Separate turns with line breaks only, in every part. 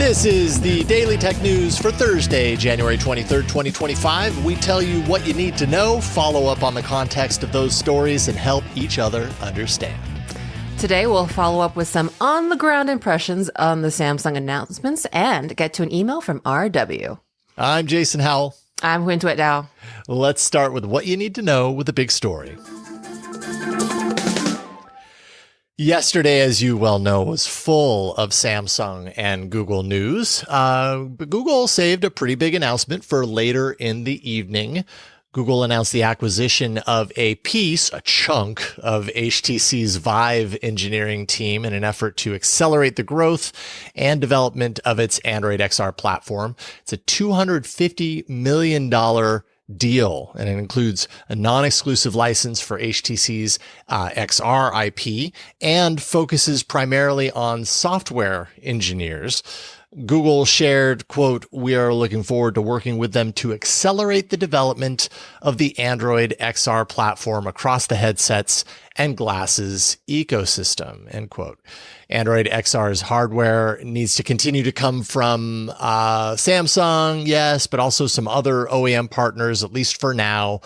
This is the Daily Tech News for Thursday, January 23rd, 2025. We tell you what you need to know, follow up on the context of those stories, and help each other understand.
Today, we'll follow up with some on-the-ground impressions on the Samsung announcements and get to an email from RW.
I'm Jason Howell.
I'm Huyen.
Let's start with what you need to know with the big story. Yesterday, as you well know, was full of Samsung and Google news. But Google saved a pretty big announcement for later in the evening. Google announced the acquisition of a chunk of HTC's Vive engineering team in an effort to accelerate the growth and development of its Android XR platform. It's a $250 million deal, and it includes a non-exclusive license for HTC's XR IP and focuses primarily on software engineers. Google shared, quote, "We are looking forward to working with them to accelerate the development of the Android XR platform across the headsets and glasses ecosystem," end quote. Android XR's hardware needs to continue to come from Samsung, yes, but also some other OEM partners, at least for now.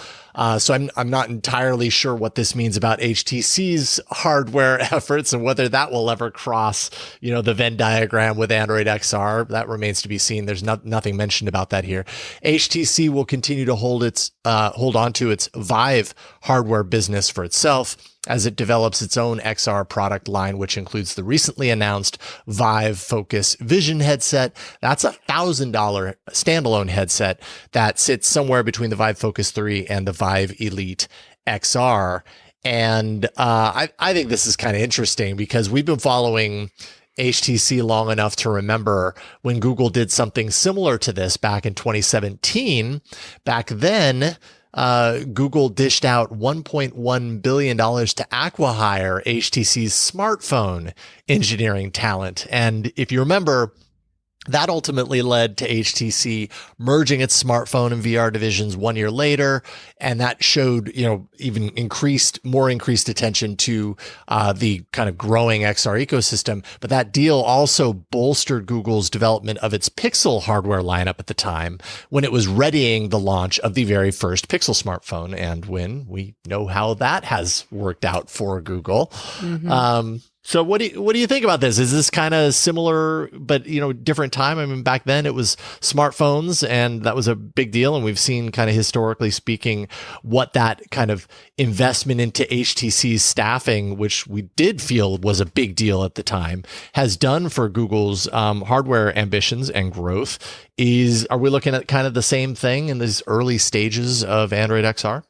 So I'm not entirely sure what this means about HTC's hardware efforts and whether that will ever cross, the Venn diagram with Android XR. That remains to be seen. There's nothing mentioned about that here. HTC will continue to hold on to its Vive hardware business for itself as it develops its own XR product line, which includes the recently announced Vive Focus Vision headset. That's a $1,000 standalone headset that sits somewhere between the Vive Focus 3 and the Vive Elite XR. And I think this is kind of interesting because we've been following HTC long enough to remember when Google did something similar to this back in 2017. Back then, Google dished out $1.1 billion to acquihire HTC's smartphone engineering talent. And if you remember, that ultimately led to HTC merging its smartphone and VR divisions 1 year later. And that showed, even more increased attention to the kind of growing XR ecosystem. But that deal also bolstered Google's development of its Pixel hardware lineup at the time when it was readying the launch of the very first Pixel smartphone. And when we know how that has worked out for Google. Mm-hmm. So what do you think about this? Is this kind of similar, but, different time? I mean, back then it was smartphones and that was a big deal. And we've seen kind of historically speaking what that kind of investment into HTC's staffing, which we did feel was a big deal at the time, has done for Google's hardware ambitions and growth. Are we looking at kind of the same thing in these early stages of Android XR?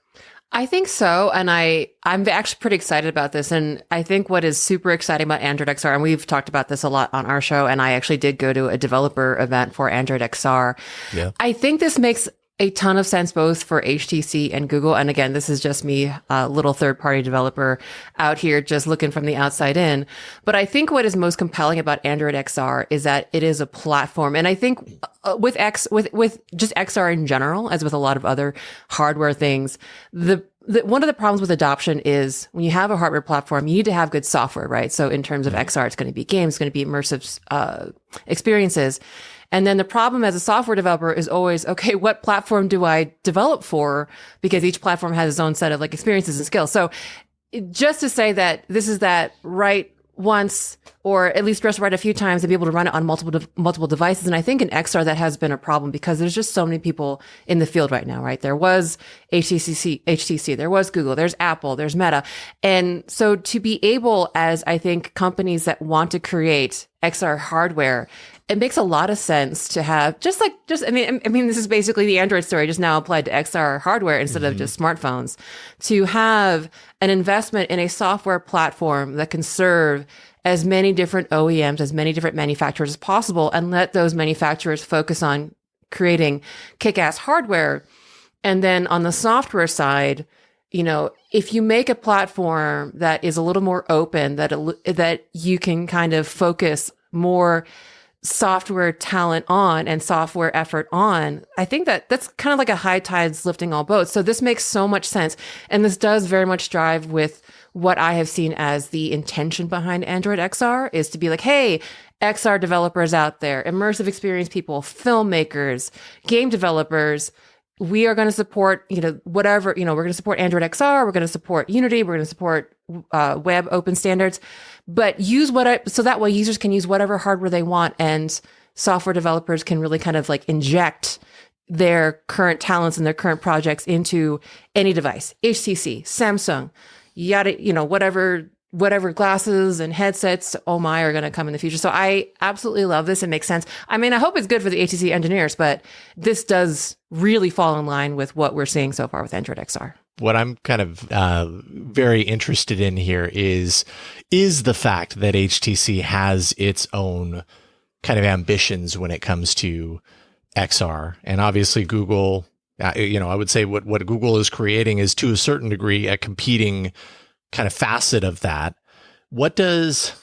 I think so. And I'm actually pretty excited about this. And I think what is super exciting about Android XR, and we've talked about this a lot on our show, and I actually did go to a developer event for Android XR. Yeah. I think this makes a ton of sense both for HTC and Google. And again, this is just me, a little third-party developer out here just looking from the outside in. But I think what is most compelling about Android XR is that it is a platform. And I think with just XR in general, as with a lot of other hardware things, one of the problems with adoption is when you have a hardware platform, you need to have good software, right? So in terms of XR, it's going to be games, it's going to be immersive experiences. And then the problem as a software developer is always, okay, what platform do I develop for? Because each platform has its own set of experiences and skills. So just to say that this is that right once, or at least just right a few times, and be able to run it on multiple devices. And I think in XR that has been a problem because there's just so many people in the field right now, right? There was HTC, there was Google, there's Apple, there's Meta. And so to be able, as I think companies that want to create XR hardware, it makes a lot of sense to have I mean, this is basically the Android story just now applied to XR hardware instead of just smartphones, to have an investment in a software platform that can serve as many different OEMs, as many different manufacturers as possible, and let those manufacturers focus on creating kick-ass hardware. And then on the software side, if you make a platform that is a little more open, that you can kind of focus more software talent on and software effort on, I think that's kind of like a high tide's lifting all boats. So this makes so much sense. And this does very much drive with what I have seen as the intention behind Android XR is to be like, hey, XR developers out there, immersive experience people, filmmakers, game developers, we are going to support, whatever, we're going to support Android XR, we're going to support Unity, we're going to support web open standards, but so that way users can use whatever hardware they want, and software developers can really kind of like inject their current talents and their current projects into any device, HTC, Samsung, yada, whatever glasses and headsets, oh my, are going to come in the future. So I absolutely love this. It makes sense. I mean, I hope it's good for the HTC engineers, but this does really fall in line with what we're seeing so far with Android XR.
What I'm kind of very interested in here is the fact that HTC has its own kind of ambitions when it comes to XR. And obviously Google, I would say what Google is creating is to a certain degree a competing kind of facet of that. What does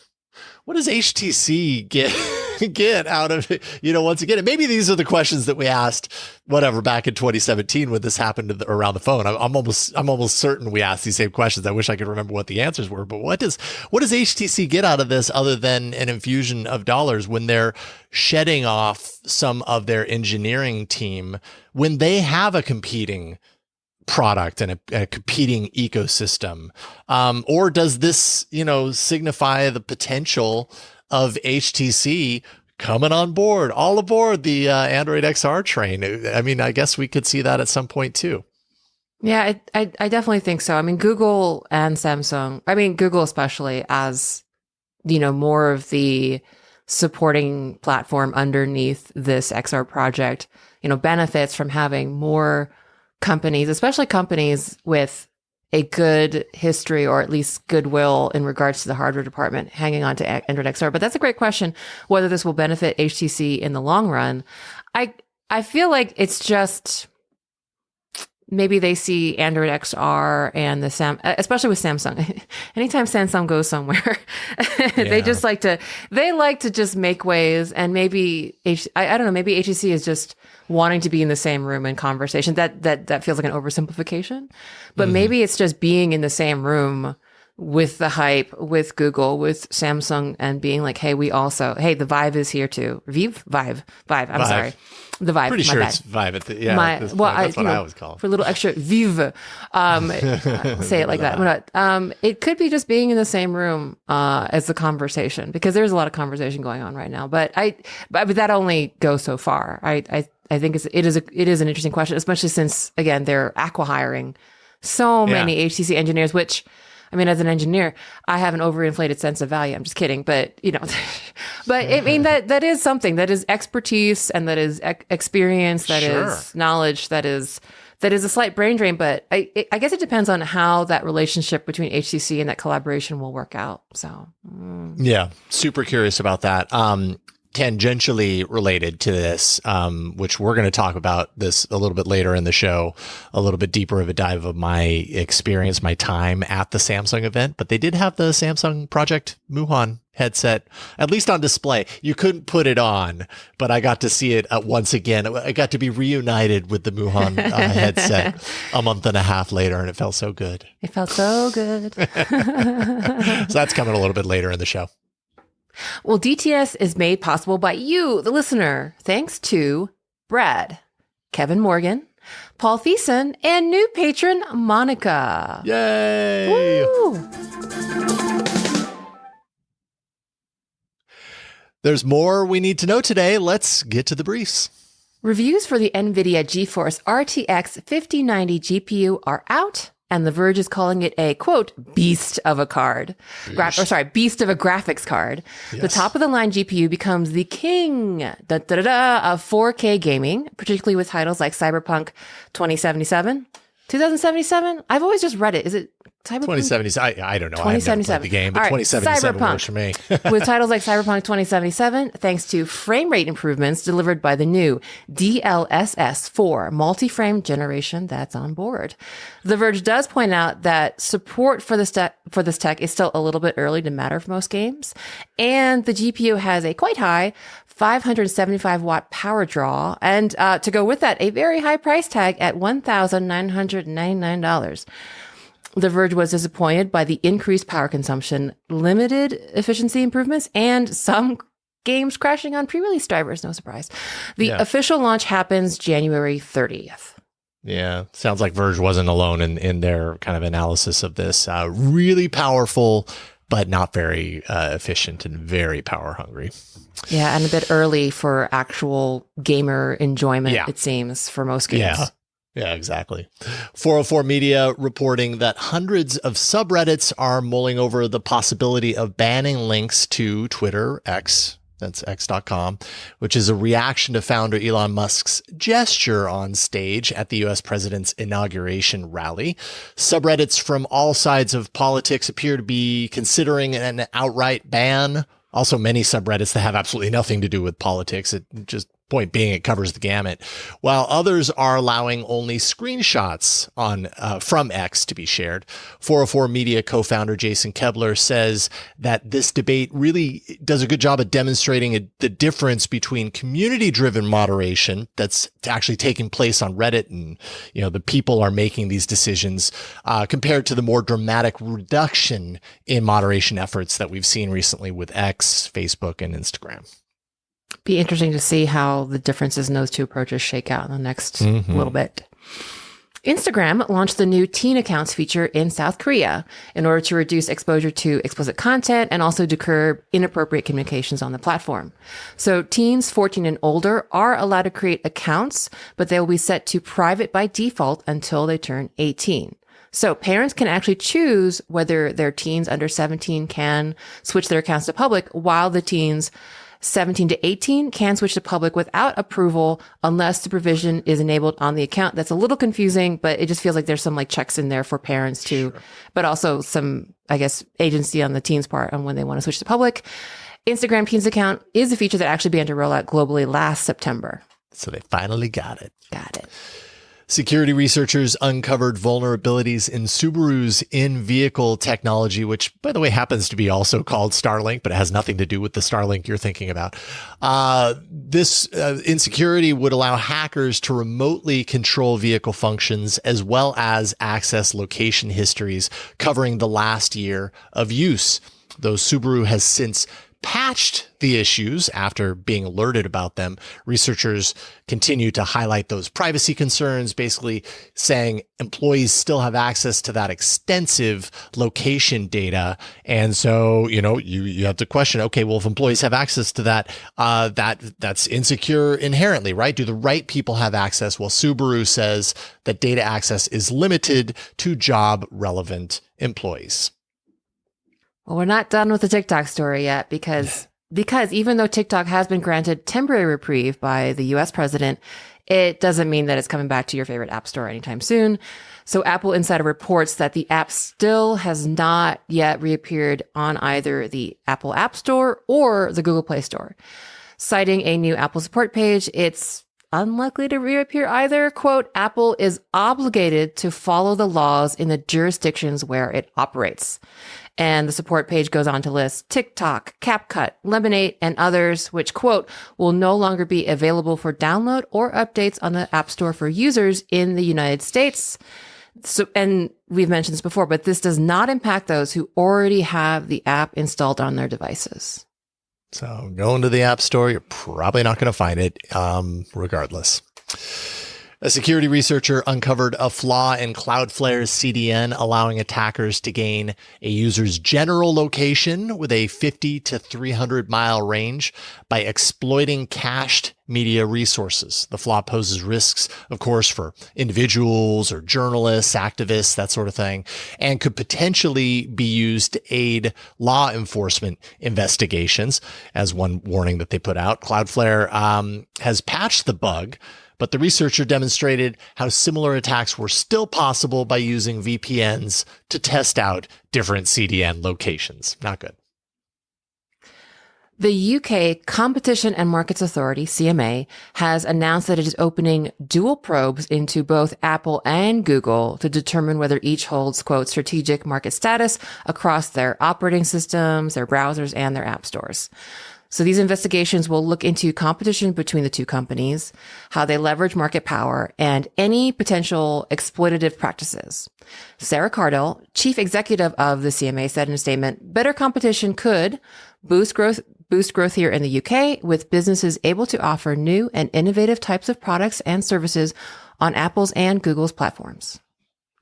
HTC get out of it? Once again, and maybe these are the questions that we asked, back in 2017 when this happened around the phone. I'm almost certain we asked these same questions. I wish I could remember what the answers were. But what does HTC get out of this other than an infusion of dollars when they're shedding off some of their engineering team when they have a competing product and a competing ecosystem? Or does this, signify the potential of HTC coming all aboard the Android XR train? I mean, I guess we could see that at some point too.
Yeah, I definitely think so. I mean, Google and Samsung, Google especially, as, more of the supporting platform underneath this XR project, benefits from having more companies, especially companies with a good history or at least goodwill in regards to the hardware department hanging on to Android XR. But that's a great question, whether this will benefit HTC in the long run. I feel like it's just maybe they see Android XR and especially with Samsung. Anytime Samsung goes somewhere, they like to just make waves, and maybe I don't know, maybe HTC is just wanting to be in the same room in conversation. That feels like an oversimplification, but maybe it's just being in the same room with the hype, with Google, with Samsung, and being like, hey, the Vive is here too. Vive. Sorry. The Vive.
Pretty sure it's Vive. That's what I always call it.
For a little extra vive. Say it like that. It could be just being in the same room as the conversation, because there's a lot of conversation going on right now. But that only goes so far. I think it is an interesting question, especially since, again, they're acqui-hiring so many HTC engineers, which, as an engineer, I have an overinflated sense of value. I'm just kidding. But, but that is something, that is expertise, and that is experience, that is knowledge, that is a slight brain drain. But I guess it depends on how that relationship between HTC and that collaboration will work out. So,
yeah, super curious about that. Tangentially related to this, which we're going to talk about this a little bit later in the show, a little bit deeper of a dive of my experience, my time at the Samsung event. But they did have the Samsung Project Huyen headset, at least on display. You couldn't put it on, but I got to see it once again. I got to be reunited with the Huyen headset a month and a half later, and it felt so good.
It felt so good.
So that's coming a little bit later in the show.
Well, DTNS is made possible by you, the listener, thanks to Brad, Kevin Morgan, Paul Thiessen, and new patron Monica.
Yay! Woo! There's more we need to know today. Let's get to the briefs.
Reviews for the NVIDIA GeForce RTX 5090 GPU are out, and The Verge is calling it a, quote, beast of a card. Beast of a graphics card. Yes. The top-of-the-line GPU becomes the king of 4K gaming, particularly with titles like Cyberpunk 2077. 2077? I've always just read it. Is it Cyberpunk?
2077. I don't know. I haven't played the game, but right, 2077 works for me.
With titles like Cyberpunk 2077, thanks to frame rate improvements delivered by the new DLSS 4 multi-frame generation that's on board. The Verge does point out that support for this tech is still a little bit early to matter for most games, and the GPU has a quite high 575 watt power draw, and to go with that, a very high price tag at $1,999. The Verge was disappointed by the increased power consumption, limited efficiency improvements, and some games crashing on pre-release drivers. No surprise. The official launch happens January 30th.
Yeah, sounds like Verge wasn't alone in their kind of analysis of this. Really powerful, but not very efficient and very power hungry.
Yeah, and a bit early for actual gamer enjoyment, it seems, for most games.
Yeah, exactly. 404 Media reporting that hundreds of subreddits are mulling over the possibility of banning links to Twitter, X, that's x.com, which is a reaction to founder Elon Musk's gesture on stage at the US president's inauguration rally. Subreddits from all sides of politics appear to be considering an outright ban. Also, many subreddits that have absolutely nothing to do with politics. It just point being, it covers the gamut, while others are allowing only screenshots from X to be shared. 404 Media co-founder Jason Kebler says that this debate really does a good job of demonstrating the difference between community-driven moderation that's actually taking place on Reddit, and the people are making these decisions, compared to the more dramatic reduction in moderation efforts that we've seen recently with X, Facebook, and Instagram.
Be interesting to see how the differences in those two approaches shake out in the next little bit. Instagram launched the new teen accounts feature in South Korea in order to reduce exposure to explicit content and also to curb inappropriate communications on the platform. So teens 14 and older are allowed to create accounts, but they will be set to private by default until they turn 18. So parents can actually choose whether their teens under 17 can switch their accounts to public, while the teens 17 to 18 can switch to public without approval unless supervision is enabled on the account. That's a little confusing, but it just feels like there's some checks in there for parents too, but also some, I guess, agency on the teens' part on when they want to switch to public. Instagram Teens account is a feature that actually began to roll out globally last September.
So they finally got it.
Got it.
Security researchers uncovered vulnerabilities in Subaru's in-vehicle technology, which, by the way, happens to be also called Starlink, but it has nothing to do with the Starlink you're thinking about. This insecurity would allow hackers to remotely control vehicle functions as well as access location histories covering the last year of use. Though Subaru has since patched the issues after being alerted about them, researchers continue to highlight those privacy concerns, basically saying employees still have access to that extensive location data. And so, you have to question, okay, well, if employees have access to that, that's insecure inherently, right? Do the right people have access? Well, Subaru says that data access is limited to job relevant employees.
Well, we're not done with the TikTok story yet because even though TikTok has been granted temporary reprieve by the US president, it doesn't mean that it's coming back to your favorite app store anytime soon. So Apple Insider reports that the app still has not yet reappeared on either the Apple App Store or the Google Play Store. Citing a new Apple support page, it's unlikely to reappear either. Quote, Apple is obligated to follow the laws in the jurisdictions where it operates. And the support page goes on to list TikTok, CapCut, Lemonade, and others, which, quote, will no longer be available for download or updates on the App Store for users in the United States. So, and we've mentioned this before, but this does not impact those who already have the app installed on their devices.
So going to the App Store, you're probably not going to find it, regardless. A security researcher uncovered a flaw in Cloudflare's CDN, allowing attackers to gain a user's general location with a 50 to 300 mile range by exploiting cached media resources. The flaw poses risks, of course, for individuals or journalists, activists, that sort of thing, and could potentially be used to aid law enforcement investigations. As one warning that they put out, Cloudflare has patched the bug, but the researcher demonstrated how similar attacks were still possible by using VPNs to test out different CDN locations. Not good.
The UK Competition and Markets Authority, CMA, has announced that it is opening dual probes into both Apple and Google to determine whether each holds, quote, strategic market status across their operating systems, their browsers, and their app stores. So these investigations will look into competition between the two companies, how they leverage market power, and any potential exploitative practices. Sarah Cardell, chief executive of the CMA, said in a statement, better competition could boost growth here in the UK, with businesses able to offer new and innovative types of products and services on Apple's and Google's platforms.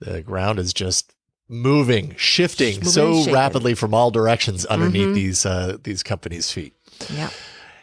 The ground is just shifting
Moving
so
and shaking.
rapidly from all directions underneath these companies' feet.
Yeah.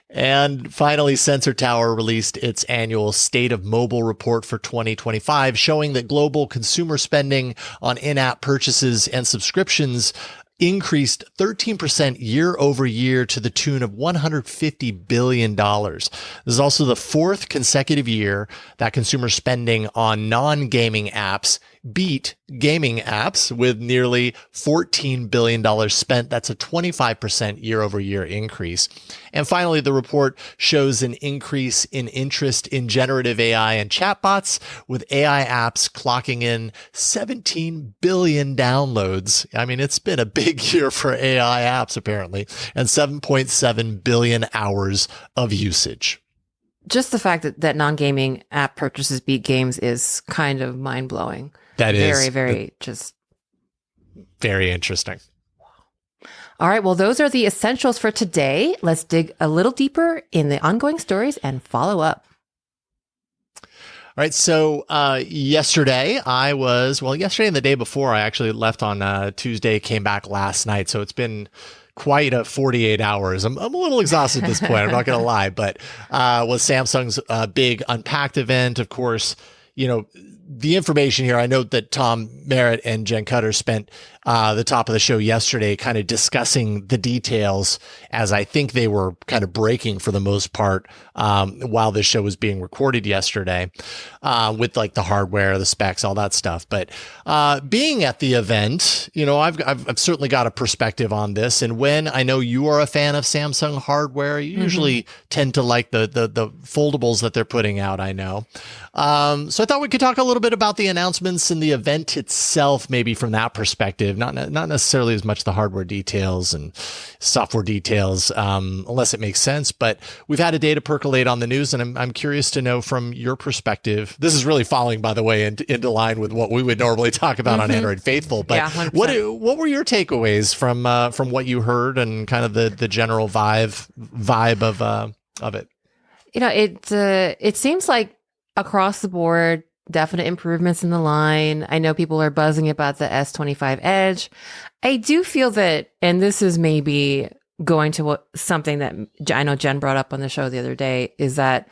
And finally, Sensor Tower released its annual State of Mobile report for 2025, showing that global consumer spending on in-app purchases and subscriptions increased 13% year over year to the tune of $150 billion. This is also the fourth consecutive year that consumer spending on non-gaming apps beat gaming apps, with nearly $14 billion spent. That's a 25% year over year increase. And finally, the report shows an increase in interest in generative AI and chatbots, with AI apps clocking in 17 billion downloads. I mean, it's been a big year for AI apps, apparently, and 7.7 billion hours of usage.
Just the fact that non-gaming app purchases beat games is kind of mind-blowing.
That is
very
very interesting.
All right. Well, those are the essentials for today. Let's dig a little deeper in the ongoing stories and follow up.
All right. So yesterday and the day before, I actually left on Tuesday, came back last night. So it's been quite a 48 hours. I'm a little exhausted at this point. I'm not going to lie, but was Samsung's big Unpacked event. Of course, the information here, I know that Tom Merritt and Jen Cutter spent the top of the show yesterday kind of discussing the details, as I think they were kind of breaking for the most part while this show was being recorded yesterday, with like the hardware, the specs, all that stuff. But being at the event, I've certainly got a perspective on this. And when I know you are a fan of Samsung hardware, you usually tend to like the foldables that they're putting out, I know. So I thought we could talk a little bit about the announcements and the event itself, maybe from that perspective, not necessarily as much the hardware details and software details, unless it makes sense. But we've had a day to percolate on the news, and I'm curious to know from your perspective. This is really falling, by the way, into line with what we would normally talk about on Android Faithful. But
yeah,
what were your takeaways from what you heard and kind of the general vibe of it?
It seems like across the board, definite improvements in the line. I know people are buzzing about the S25 Edge. I do feel that, and this is maybe going to something that I know Jen brought up on the show the other day, is that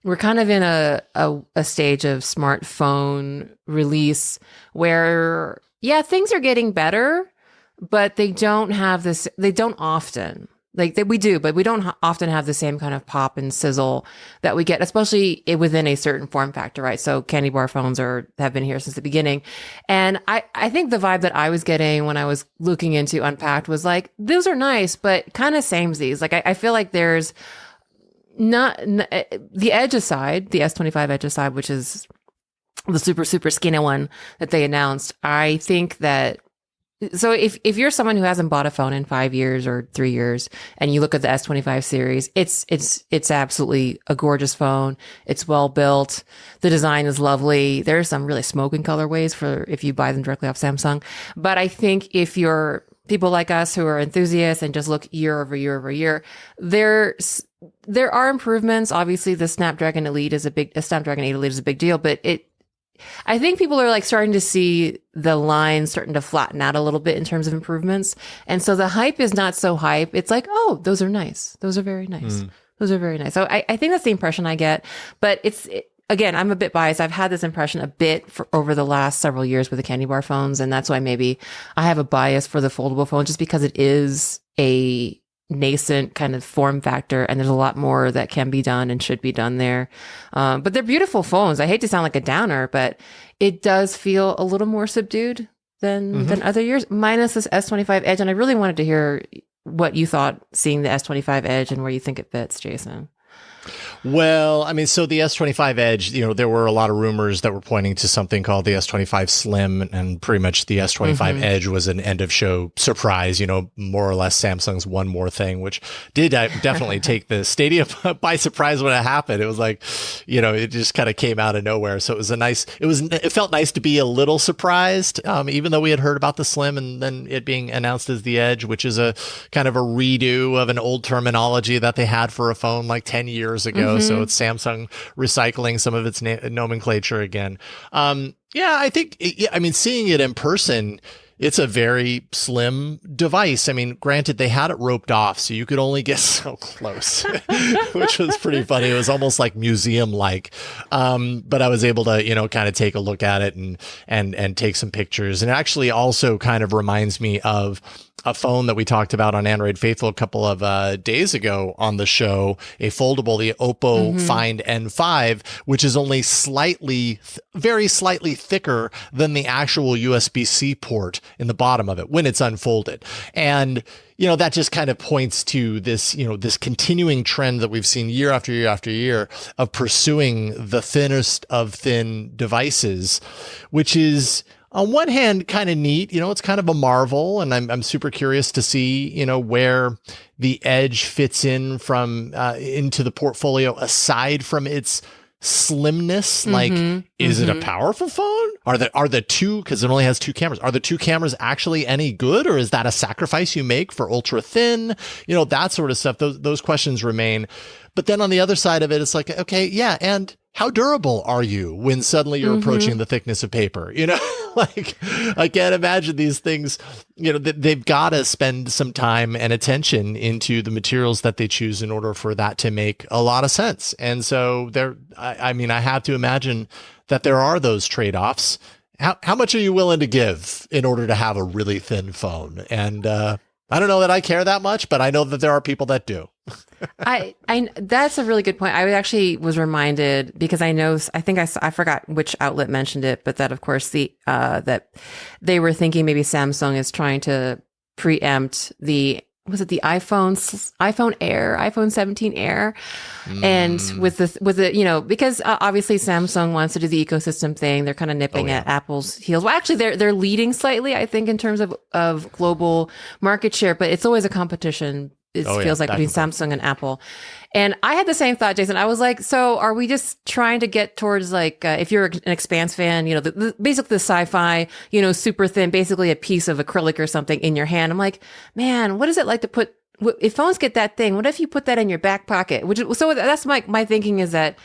we're kind of in a stage of smartphone release where, yeah, things are getting better, but they don't often. We do, but we don't often have the same kind of pop and sizzle that we get, especially within a certain form factor, right? So candy bar phones have been here since the beginning. And I think the vibe that I was getting when I was looking into Unpacked was like, those are nice, but kind of samesies. Like, I feel like there's not the Edge aside, the S25 Edge aside, which is the super, super skinny one that they announced. I think that, so if you're someone who hasn't bought a phone in 5 years or 3 years, and you look at the S25 series, it's absolutely a gorgeous phone. It's well built. The design is lovely. There are some really smoking colorways for if you buy them directly off Samsung. But I think if you're people like us who are enthusiasts and just look year over year over year, there are improvements. Obviously, the Snapdragon 8 Elite is a big deal, but I think people are like starting to see the line starting to flatten out a little bit in terms of improvements. And so the hype is not so hype. It's like, oh, those are nice. Those are very nice. Those are very nice. So I think that's the impression I get. But again, I'm a bit biased. I've had this impression a bit over the last several years with the candy bar phones. And that's why maybe I have a bias for the foldable phone, just because it is a nascent kind of form factor, and there's a lot more that can be done and should be done there. But they're beautiful phones. I hate to sound like a downer, but it does feel a little more subdued than other years, minus this S25 Edge. And I really wanted to hear what you thought seeing the S25 Edge and where you think it fits, Jason.
Well, I mean, so the S25 Edge, there were a lot of rumors that were pointing to something called the S25 Slim, and pretty much the S25 Edge was an end of show surprise, more or less Samsung's one more thing, which did definitely take the stadium by surprise when it happened. It was like, it just kind of came out of nowhere. So it felt nice to be a little surprised, even though we had heard about the Slim and then it being announced as the Edge, which is a kind of a redo of an old terminology that they had for a phone like 10 years ago. So it's Samsung recycling some of its nomenclature again. I think, seeing it in person, it's a very slim device. I mean, granted, they had it roped off, so you could only get so close, which was pretty funny. It was almost like museum-like. But I was able to, kind of take a look at it and take some pictures. And it actually also kind of reminds me of a phone that we talked about on Android Faithful a couple of days ago on the show, a foldable, the Oppo Find N5, which is only very slightly thicker than the actual USB-C port in the bottom of it when it's unfolded. And that just kind of points to this, this continuing trend that we've seen year after year after year of pursuing the thinnest of thin devices, which is, on one hand, kind of neat. It's kind of a marvel, and I'm super curious to see, where the Edge fits in into the portfolio aside from its slimness. Is it a powerful phone? Are the two, because it only has two cameras, are the two cameras actually any good, or is that a sacrifice you make for ultra thin? That sort of stuff. Those questions remain. But then on the other side of it, it's like, okay, yeah, and how durable are you when suddenly you're approaching the thickness of paper? I can't imagine these things, they've got to spend some time and attention into the materials that they choose in order for that to make a lot of sense. And so I have to imagine that there are those trade-offs. How much are you willing to give in order to have a really thin phone? And I don't know that I care that much, but I know that there are people that do.
I that's a really good point. I actually was reminded, because I forgot which outlet mentioned it, but that of course that they were thinking maybe Samsung is trying to preempt the iPhone Air, iPhone 17 Air, and with the because obviously Samsung wants to do the ecosystem thing. They're kind of nipping at Apple's heels. Well, actually, they're leading slightly, I think, in terms of global market share, but it's always a competition. It feels like between Samsung and Apple. And I had the same thought, Jason. I was like, so are we just trying to get towards if you're an Expanse fan, basically the sci-fi, super thin, basically a piece of acrylic or something in your hand. I'm like, man, what is it like to put, if phones get that thing, what if you put that in your back pocket? So that's my thinking, is that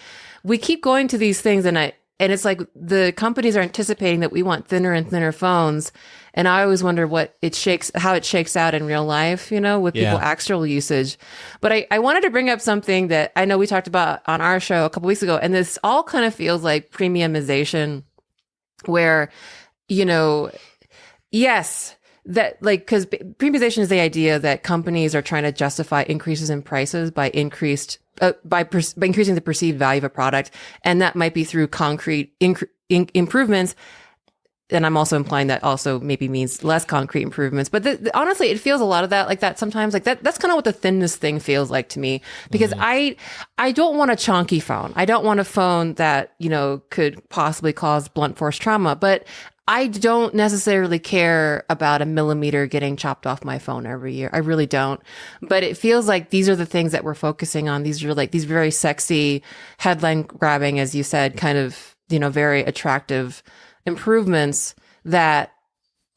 we keep going to these things, and it's like the companies are anticipating that we want thinner and thinner phones. And I always wonder how it shakes out in real life, with people's actual usage. But I wanted to bring up something that I know we talked about on our show a couple weeks ago. And this all kind of feels like premiumization, where, yes, that because premiumization is the idea that companies are trying to justify increases in prices by increasing the perceived value of a product. And that might be through concrete improvements. And I'm also implying that also maybe means less concrete improvements. But honestly, it feels a lot of that like that sometimes. Like that's kind of what the thinness thing feels like to me. Because I don't want a chonky phone. I don't want a phone that, could possibly cause blunt force trauma. But I don't necessarily care about a millimeter getting chopped off my phone every year. I really don't. But it feels like these are the things that we're focusing on. These are like these very sexy, headline grabbing, as you said, kind of, very attractive improvements that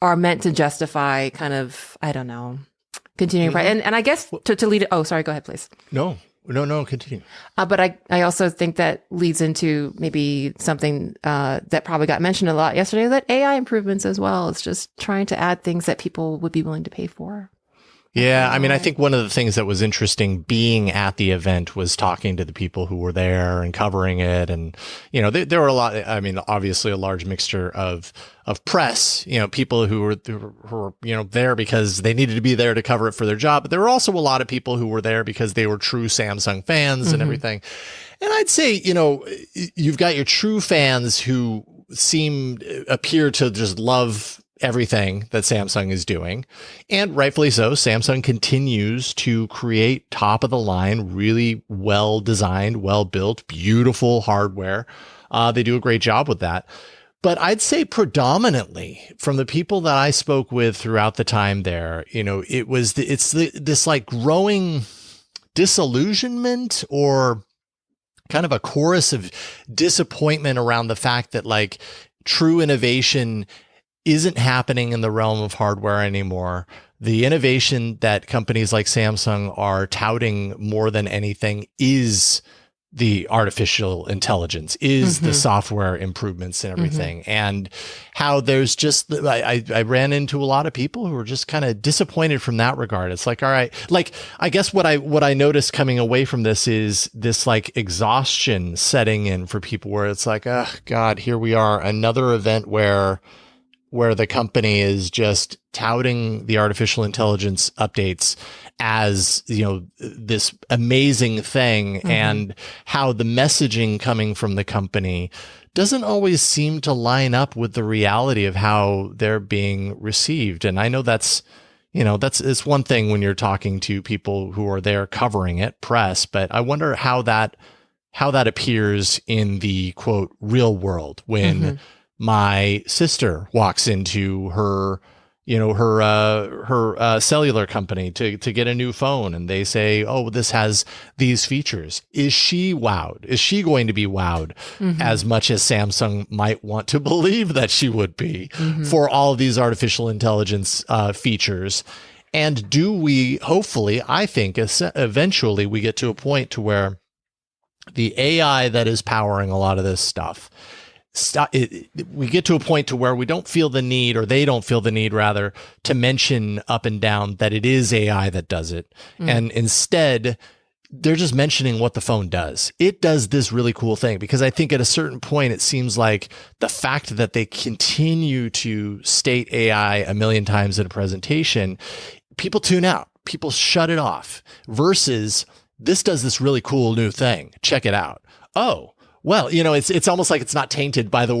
are meant to justify kind of, I don't know, continuing price. And I guess to lead it. Oh, sorry. Go ahead, please.
No, continue.
But I also think that leads into maybe something that probably got mentioned a lot yesterday, that AI improvements as well. It's just trying to add things that people would be willing to pay for.
Yeah, I think one of the things that was interesting being at the event was talking to the people who were there and covering it. And, there were a lot, obviously a large mixture of press, people who were, there because they needed to be there to cover it for their job. But there were also a lot of people who were there because they were true Samsung fans and everything. And I'd say, you've got your true fans who appear to just love everything that Samsung is doing. And rightfully so, Samsung continues to create top of the line, really well designed, well built, beautiful hardware. They do a great job with that. But I'd say predominantly from the people that I spoke with throughout the time there, it's this like growing disillusionment or kind of a chorus of disappointment around the fact that like true innovation isn't happening in the realm of hardware anymore. The innovation that companies like Samsung are touting more than anything is the artificial intelligence, is the software improvements and everything. And how there's just, I ran into a lot of people who were just kind of disappointed from that regard. It's like, all right, like, I guess what I noticed coming away from this is this like exhaustion setting in for people where it's like, oh God, here we are, another event where the company is just touting the artificial intelligence updates as, this amazing thing, and how the messaging coming from the company doesn't always seem to line up with the reality of how they're being received. And I know it's one thing when you're talking to people who are there covering it, press, but I wonder how that appears in the quote real world when my sister walks into her cellular company to get a new phone, and they say, oh, this has these features. Is she wowed? Is she going to be wowed as much as Samsung might want to believe that she would be for all of these artificial intelligence features? And do we, hopefully, I think eventually we get to a point to where the AI that is powering a lot of this stuff, we get to a point to where we don't feel the need, or they don't feel the need rather, to mention up and down that it is AI that does it. And instead, they're just mentioning what the phone does. It does this really cool thing, because I think at a certain point, it seems like the fact that they continue to state AI a million times in a presentation, people tune out, people shut it off, versus this does this really cool new thing. Check it out. Oh, well, it's almost like it's not tainted by the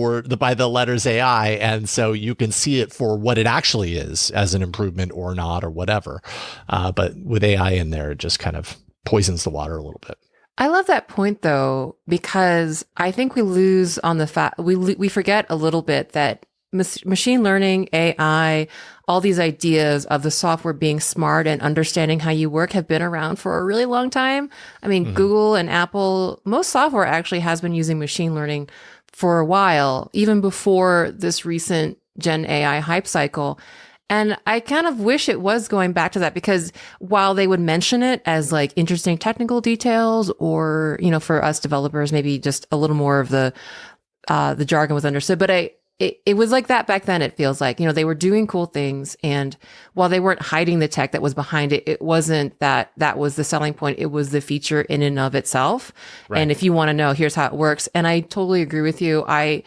letters AI, and so you can see it for what it actually is, as an improvement or not or whatever. But with AI in there, it just kind of poisons the water a little bit.
I love that point though, because I think we lose on the fact we forget a little bit that machine learning, AI, all these ideas of the software being smart and understanding how you work have been around for a really long time. I mean, Google and Apple, most software actually has been using machine learning for a while, even before this recent Gen AI hype cycle. And I kind of wish it was going back to that, because while they would mention it as like interesting technical details, or, for us developers, maybe just a little more of the jargon was understood, but it was like that back then. It feels like, they were doing cool things. And while they weren't hiding the tech that was behind it, it wasn't that was the selling point. It was the feature in and of itself. Right. And if you want to know, here's how it works. And I totally agree with you. I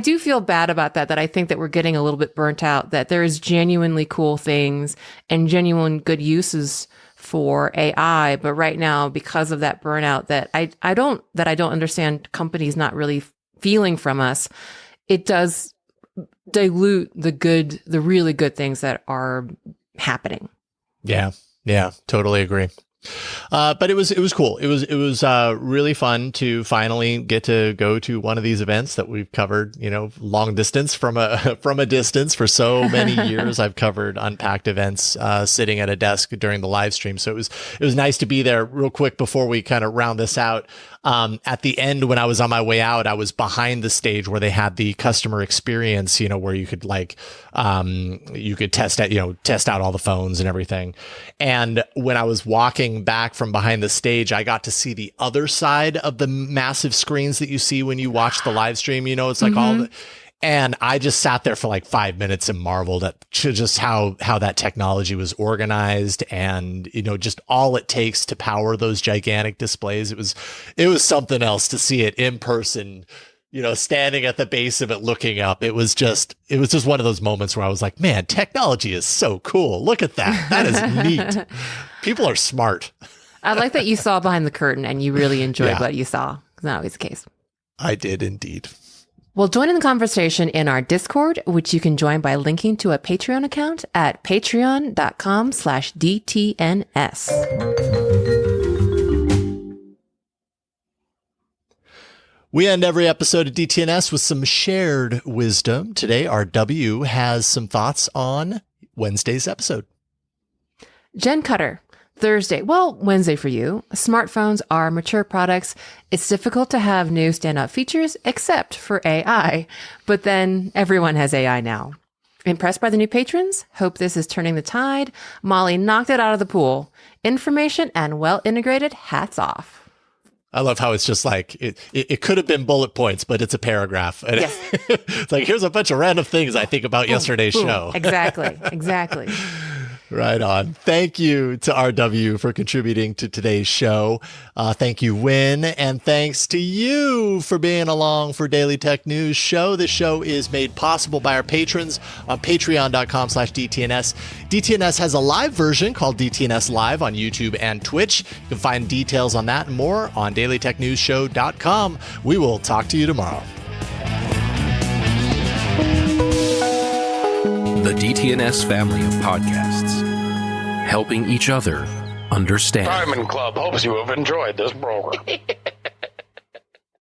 do feel bad about that I think that we're getting a little bit burnt out, that there is genuinely cool things and genuine good uses for AI. But right now, because of that burnout that I don't understand companies not really feeling from us, it does dilute the really good things that are happening. Yeah,
totally agree. But it was cool. It was really fun to finally get to go to one of these events that we've covered, long distance from a distance for so many years. I've covered Unpacked events, sitting at a desk during the live stream. So it was nice to be there. Real quick before we kind of round this out. At the end, when I was on my way out, I was behind the stage where they had the customer experience, where you could you could test out all the phones and everything. And when I was walking back from behind the stage, I got to see the other side of the massive screens that you see when you watch the live stream. It's like all the, and I just sat there for like 5 minutes and marveled at just how that technology was organized, and, just all it takes to power those gigantic displays. It was something else to see it in person, standing at the base of it, looking up. It was just one of those moments where I was like, man, technology is so cool. Look at that. That is neat. People are smart.
I like that you saw behind the curtain and you really enjoyed what you saw. It's not always the case.
I did indeed.
Well, join in the conversation in our Discord, which you can join by linking to a Patreon account at patreon.com/DTNS.
We end every episode of DTNS with some shared wisdom. Today, our W has some thoughts on Wednesday's episode.
Jen Cutter. Thursday, well, Wednesday for you. Smartphones are mature products. It's difficult to have new standout features except for AI. But then everyone has AI now. Impressed by the new patrons? Hope this is turning the tide. Molly knocked it out of the pool. Information and well integrated. Hats off.
I love how it's just like, it could have been bullet points, but it's a paragraph. And
Yes.
it's like, here's a bunch of random things I think about yesterday's show.
Exactly.
Right on. Thank you to RW for contributing to today's show. Thank you, Win. And thanks to you for being along for Daily Tech News Show. This show is made possible by our patrons on patreon.com/DTNS. DTNS has a live version called DTNS Live on YouTube and Twitch. You can find details on that and more on dailytechnewsshow.com. We will talk to you tomorrow.
The DTNS family of podcasts, helping each other understand.
Diamond Club hopes you have enjoyed this program.